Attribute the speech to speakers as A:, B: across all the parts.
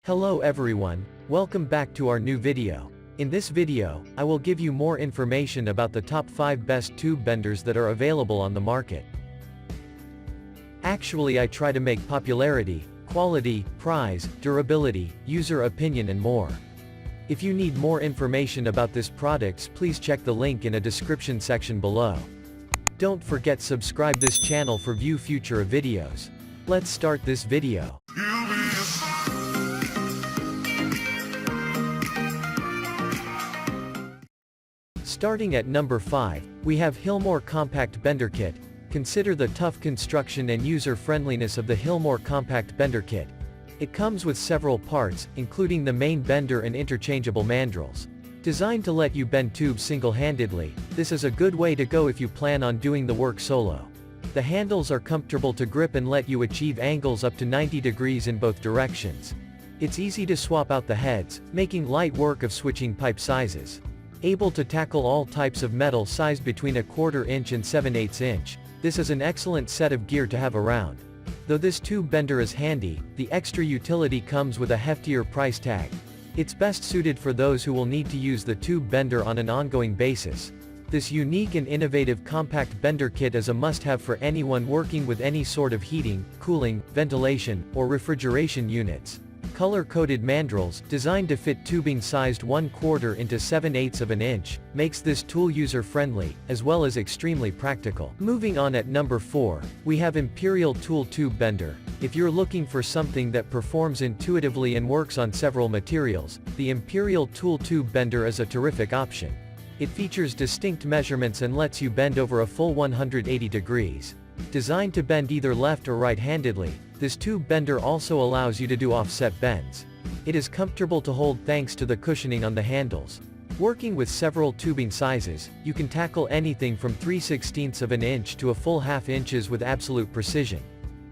A: Hello everyone, welcome back to our new video. In this video, I will give you more information about the top 5 best tube benders that are available on the market. Actually, I try to make popularity, quality, price, durability, user opinion and more. If you need more information about this products, please check the link in a description section below. Don't forget subscribe this channel for view future videos. Let's start this video. Starting at number 5, we have Hillmore Compact Bender Kit. Consider the tough construction and user-friendliness of the Hillmore Compact Bender Kit. It comes with several parts, including the main bender and interchangeable mandrels. Designed to let you bend tubes single-handedly, this is a good way to go if you plan on doing the work solo. The handles are comfortable to grip and let you achieve angles up to 90 degrees in both directions. It's easy to swap out the heads, making light work of switching pipe sizes. Able to tackle all types of metal sized between 1/4 inch and 7/8 inch, this is an excellent set of gear to have around. Though this tube bender is handy, the extra utility comes with a heftier price tag. It's best suited for those who will need to use the tube bender on an ongoing basis. This unique and innovative compact bender kit is a must-have for anyone working with any sort of heating, cooling, ventilation, or refrigeration units. Color-coded mandrels, designed to fit tubing sized 1/4 into 7/8 of an inch, makes this tool user-friendly, as well as extremely practical. Moving on at number 4, we have Imperial Tool Tube Bender. If you're looking for something that performs intuitively and works on several materials, the Imperial Tool Tube Bender is a terrific option. It features distinct measurements and lets you bend over a full 180 degrees. Designed to bend either left or right-handedly, this tube bender also allows you to do offset bends. It is comfortable to hold thanks to the cushioning on the handles. Working with several tubing sizes, you can tackle anything from 3/16 of an inch to a full 1/2 inches with absolute precision.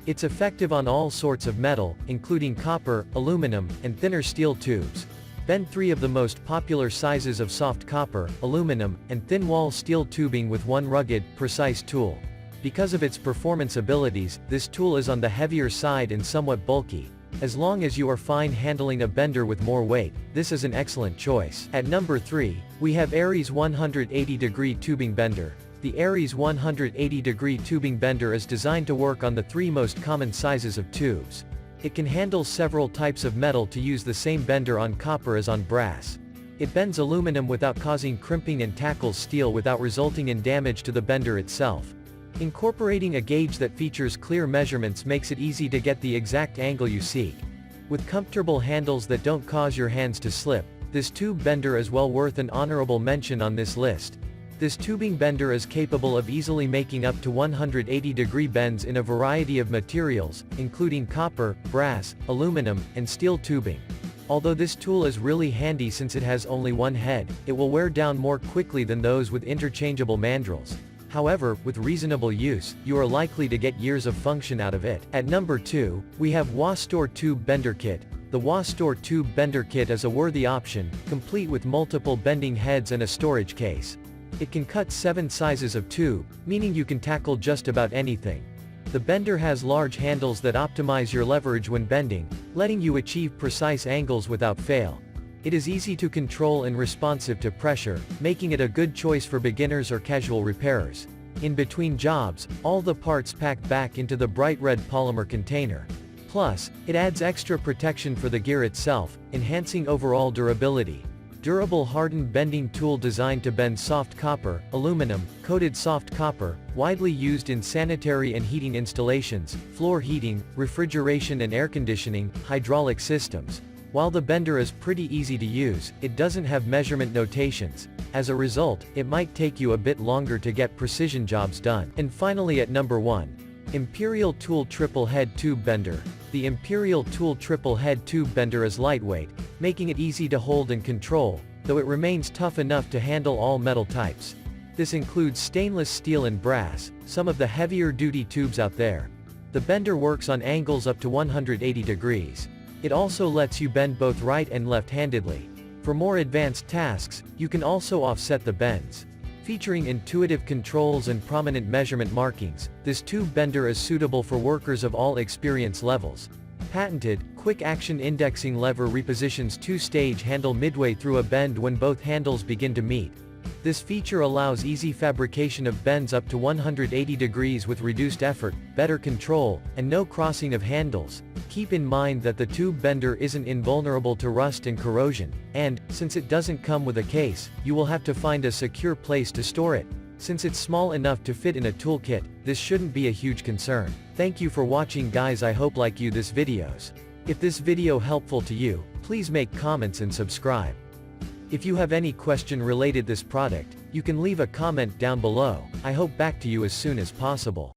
A: It's effective on all sorts of metal, including copper, aluminum, and thinner steel tubes. Bend 3 of the most popular sizes of soft copper, aluminum, and thin wall steel tubing with one rugged, precise tool. Because of its performance abilities, this tool is on the heavier side and somewhat bulky. As long as you are fine handling a bender with more weight, this is an excellent choice. At number 3, we have Aries 180 Degree Tubing Bender. The Aries 180 Degree Tubing Bender is designed to work on the 3 most common sizes of tubes. It can handle several types of metal to use the same bender on copper as on brass. It bends aluminum without causing crimping and tackles steel without resulting in damage to the bender itself. Incorporating a gauge that features clear measurements makes it easy to get the exact angle you seek. With comfortable handles that don't cause your hands to slip, this tube bender is well worth an honorable mention on this list. This tubing bender is capable of easily making up to 180-degree bends in a variety of materials, including copper, brass, aluminum, and steel tubing. Although this tool is really handy since it has only one head, it will wear down more quickly than those with interchangeable mandrels. However, with reasonable use, you are likely to get years of function out of it. At number 2, we have WASTOR Tube Bender Kit. The WASTOR Tube Bender Kit is a worthy option, complete with multiple bending heads and a storage case. It can cut 7 sizes of tube, meaning you can tackle just about anything. The bender has large handles that optimize your leverage when bending, letting you achieve precise angles without fail. It is easy to control and responsive to pressure, making it a good choice for beginners or casual repairers. In between jobs, all the parts packed back into the bright red polymer container. Plus, it adds extra protection for the gear itself, enhancing overall durability. Durable hardened bending tool designed to bend soft copper, aluminum, coated soft copper, widely used in sanitary and heating installations, floor heating, refrigeration and air conditioning, hydraulic systems. While the bender is pretty easy to use, it doesn't have measurement notations. As a result, it might take you a bit longer to get precision jobs done. And finally at number 1, Imperial Tool Triple Head Tube Bender. The Imperial Tool Triple Head Tube Bender is lightweight, making it easy to hold and control, though it remains tough enough to handle all metal types. This includes stainless steel and brass, some of the heavier duty tubes out there. The bender works on angles up to 180 degrees. It also lets you bend both right and left-handedly. For more advanced tasks, you can also offset the bends. Featuring intuitive controls and prominent measurement markings, this tube bender is suitable for workers of all experience levels. Patented, quick action indexing lever repositions two-stage handle midway through a bend when both handles begin to meet. This feature allows easy fabrication of bends up to 180 degrees with reduced effort, better control, and no crossing of handles. Keep in mind that the tube bender isn't invulnerable to rust and corrosion, and, since it doesn't come with a case, you will have to find a secure place to store it. Since it's small enough to fit in a toolkit, this shouldn't be a huge concern. Thank you for watching guys, I hope like you this videos. If this video helpful to you, please make comments and subscribe. If you have any question related this product, you can leave a comment down below. I hope back to you as soon as possible.